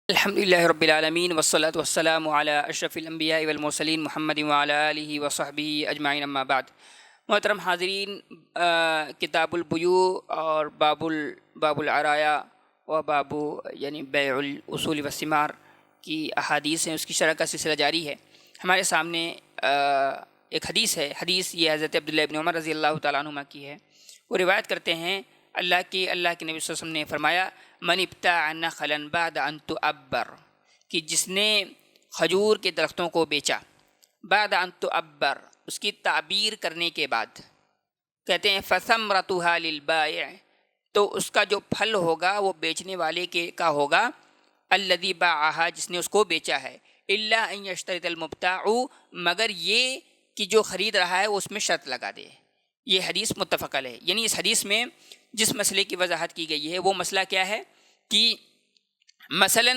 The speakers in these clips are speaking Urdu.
الحمدللہ رب العالمین والصلاة والسلام علی اشرف الانبیاء والمرسلین محمد وعلی آلہ وصحبہ اجمعین اما بعد۔ محترم حاضرین، کتاب البیوع اور باب العرایا و باب یعنی بیع الاصول والثمار کی احادیث ہیں، اس کی شرح کا سلسلہ جاری ہے۔ ہمارے سامنے ایک حدیث ہے، حدیث یہ حضرت عبداللہ ابن عمر رضی اللہ تعالیٰ عنہما کی ہے۔ وہ روایت کرتے ہیں اللہ کے نبی صلی اللہ علیہ وسلم نے فرمایا من ابتاع نخلا بعد ان تعبر، کہ جس نے کھجور کے درختوں کو بیچا بعد ان تعبر، اس کی تعبیر کرنے کے بعد، کہتے ہیں فثمرتها للبائع، تو اس کا جو پھل ہوگا وہ بیچنے والے کا ہوگا، الذی باعها، جس نے اس کو بیچا ہے، الا ان یشترط المبتاع، مگر یہ کہ جو خرید رہا ہے وہ اس میں شرط لگا دے۔ یہ حدیث متفق علیہ، یعنی اس حدیث میں جس مسئلے کی وضاحت کی گئی ہے وہ مسئلہ کیا ہے کہ مثلا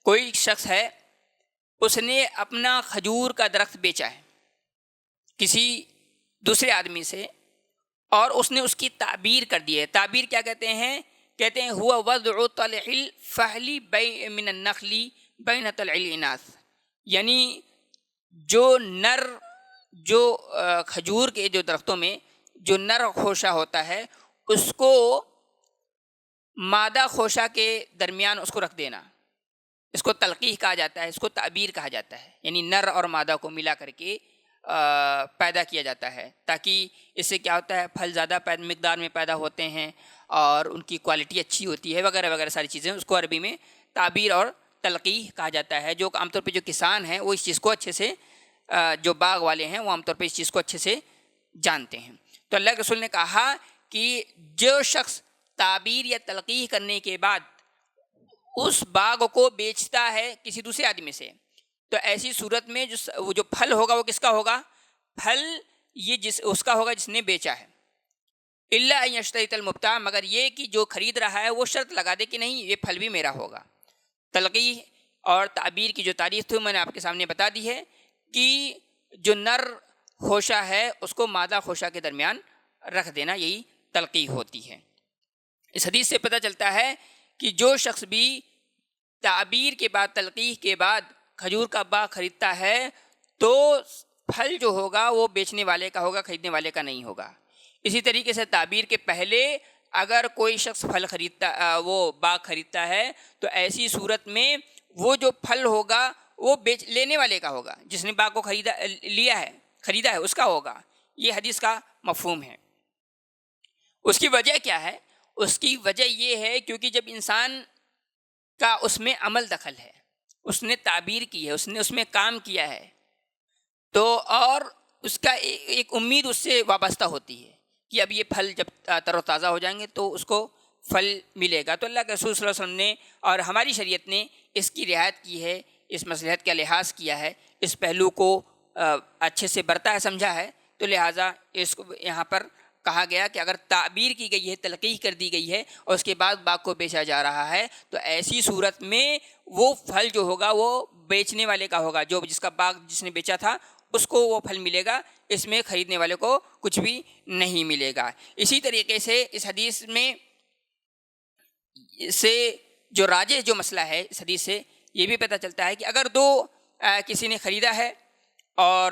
کوئی شخص ہے، اس نے اپنا کھجور کا درخت بیچا ہے کسی دوسرے آدمی سے، اور اس نے اس کی تعبیر کر دی ہے۔ تعبیر کیا کہتے ہیں؟ کہتے ہیں ہوا وضع طلع الفحل من النخل بین طلع الاناث، یعنی جو کھجور کے جو درختوں میں جو نر خوشہ ہوتا ہے اس کو مادہ خوشہ کے درمیان اس کو رکھ دینا، اس کو تلقیح کہا جاتا ہے، اس کو تعبیر کہا جاتا ہے، یعنی نر اور مادہ کو ملا کر کے پیدا کیا جاتا ہے، تاکہ اس سے کیا ہوتا ہے پھل زیادہ مقدار میں پیدا ہوتے ہیں اور ان کی کوالٹی اچھی ہوتی ہے وغیرہ وغیرہ ساری چیزیں۔ اس کو عربی میں تعبیر اور تلقیح کہا جاتا ہے، جو عام طور پہ جو کسان ہیں وہ اس چیز کو اچھے سے، جو باغ والے ہیں وہ عام طور پہ اس چیز کو اچھے سے جانتے ہیں۔ تو اللہ کے رسول نے کہا کہ جو شخص تعبیر یا تلقیح کرنے کے بعد اس باغ کو بیچتا ہے کسی دوسرے آدمی سے، تو ایسی صورت میں جو پھل ہوگا وہ کس کا ہوگا؟ پھل یہ اس کا ہوگا جس نے بیچا ہے، الا ان یشترط المبتاع، مگر یہ کہ جو خرید رہا ہے وہ شرط لگا دے کہ نہیں یہ پھل بھی میرا ہوگا۔ تلقیح اور تعبیر کی جو تاریخ تھی میں نے آپ کے سامنے بتا دی ہے کہ جو نر خوشہ ہے اس کو مادہ خوشہ کے درمیان رکھ دینا، یہی تلقیح ہوتی ہے۔ اس حدیث سے پتہ چلتا ہے کہ جو شخص بھی تعبیر کے بعد تلقیح کے بعد کھجور کا باغ خریدتا ہے تو پھل جو ہوگا وہ بیچنے والے کا ہوگا، خریدنے والے کا نہیں ہوگا۔ اسی طریقے سے تعبیر کے پہلے اگر کوئی شخص وہ باغ خریدتا ہے تو ایسی صورت میں وہ جو پھل ہوگا وہ لینے والے کا ہوگا، جس نے باغ کو خریدا ہے اس کا ہوگا۔ یہ حدیث کا مفہوم ہے۔ اس کی وجہ کیا ہے؟ اس کی وجہ یہ ہے کیونکہ جب انسان کا اس میں عمل دخل ہے، اس نے تعبیر کی ہے، اس نے اس میں کام کیا ہے، تو اور اس کا ایک امید اس سے وابستہ ہوتی ہے کہ اب یہ پھل جب تر و تازہ ہو جائیں گے تو اس کو پھل ملے گا۔ تو اللہ کے رسول صلی اللہ علیہ وسلم نے اور ہماری شریعت نے اس کی رعایت کی ہے، اس مصلحت کا لحاظ کیا ہے، اس پہلو کو اچھے سے برتا ہے، سمجھا ہے، تو لہٰذا اس کو یہاں پر کہا گیا کہ اگر تعبیر کی گئی ہے، تلقیح کر دی گئی ہے اور اس کے بعد باغ کو بیچا جا رہا ہے تو ایسی صورت میں وہ پھل جو ہوگا وہ بیچنے والے کا ہوگا، جس کا باغ جس نے بیچا تھا اس کو وہ پھل ملے گا، اس میں خریدنے والے کو کچھ بھی نہیں ملے گا۔ اسی طریقے سے اس حدیث میں سے جو راجح جو مسئلہ ہے اس حدیث سے یہ بھی پتہ چلتا ہے کہ اگر کسی نے خریدا ہے اور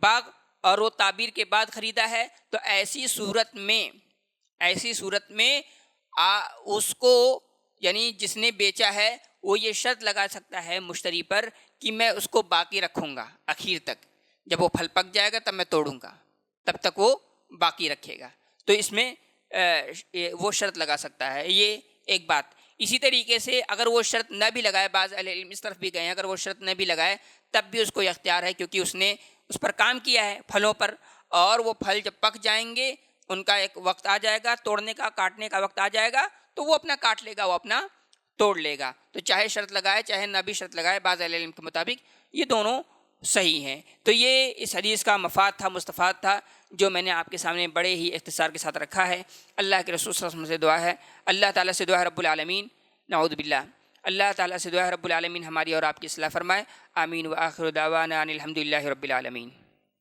باغ اور وہ تعبیر کے بعد خریدا ہے تو ایسی صورت میں اس کو یعنی جس نے بیچا ہے وہ یہ شرط لگا سکتا ہے مشتری پر کہ میں اس کو باقی رکھوں گا آخر تک، جب وہ پھل پک جائے گا تب میں توڑوں گا، تب تک وہ باقی رکھے گا۔ تو اس میں وہ شرط لگا سکتا ہے، یہ ایک بات۔ اسی طریقے سے اگر وہ شرط نہ بھی لگائے، بعض اہل علم اس طرف بھی گئے ہیں، اگر وہ شرط نہ بھی لگائے تب بھی اس کو اختیار ہے، کیونکہ اس نے اس پر کام کیا ہے پھلوں پر، اور وہ پھل جب پک جائیں گے ان کا ایک وقت آ جائے گا، توڑنے کا، کاٹنے کا وقت آ جائے گا تو وہ اپنا کاٹ لے گا، وہ اپنا توڑ لے گا۔ تو چاہے شرط لگائے چاہے نہ بھی شرط لگائے، بعض اہل علم کے مطابق یہ دونوں صحیح ہیں۔ تو یہ اس حدیث کا مفاد تھا، مستفاد تھا، جو میں نے آپ کے سامنے بڑے ہی اختصار کے ساتھ رکھا ہے۔ اللہ کے رسول صلی اللہ علیہ وسلم سے دعا ہے، اللہ تعالیٰ سے دعا ہے رب العالمین، نعوذ باللہ، اللہ تعالیٰ سے دعا ہے رب العالمین ہماری اور آپ کی اصلاح فرمائے۔ آمین۔ وآخر دعوانا ان الحمدللہ رب العالمین۔